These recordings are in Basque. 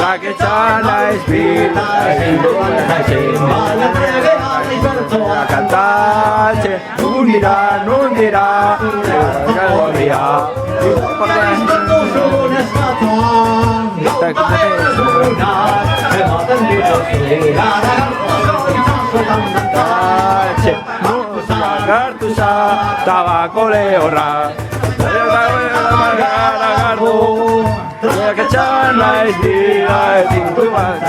Raketxana izbila, kantatzen, nundira, gorria. Gartuza, tabako lehorra. Raketxana izbila, ezindu bat.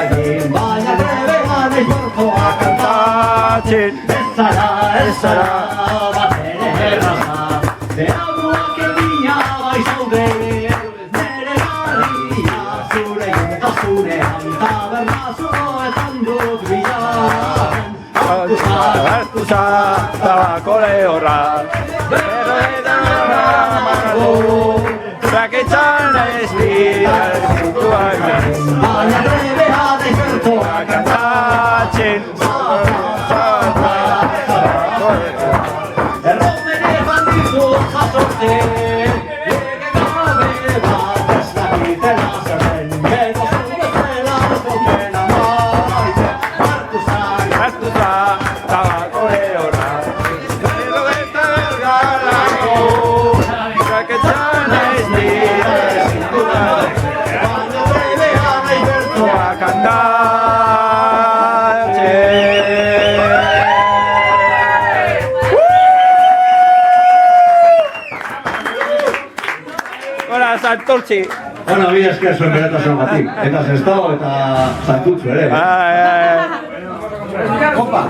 Kantatzen, ez zara, Beaguak egina baizaude, nere garria, zure eta zure taberna zuetan dut bilatzen. Gartuza, tabako lehorra. Raketxana izbila, ezindu bat. Baina trebea desbertoa Kantatzen, erromene bandizu jasorte, lege gabe bat ez dakitela zerren, edo zubetela zopena maite, Gartuza, tabako lehorra. Raketxana izbila, ezindu bat. baina trebea desbertoa Hola, Santurtzi. Bueno, mila esker zuen beratasun batik. Eta zestao eta santutzu ere. Ai. Opa!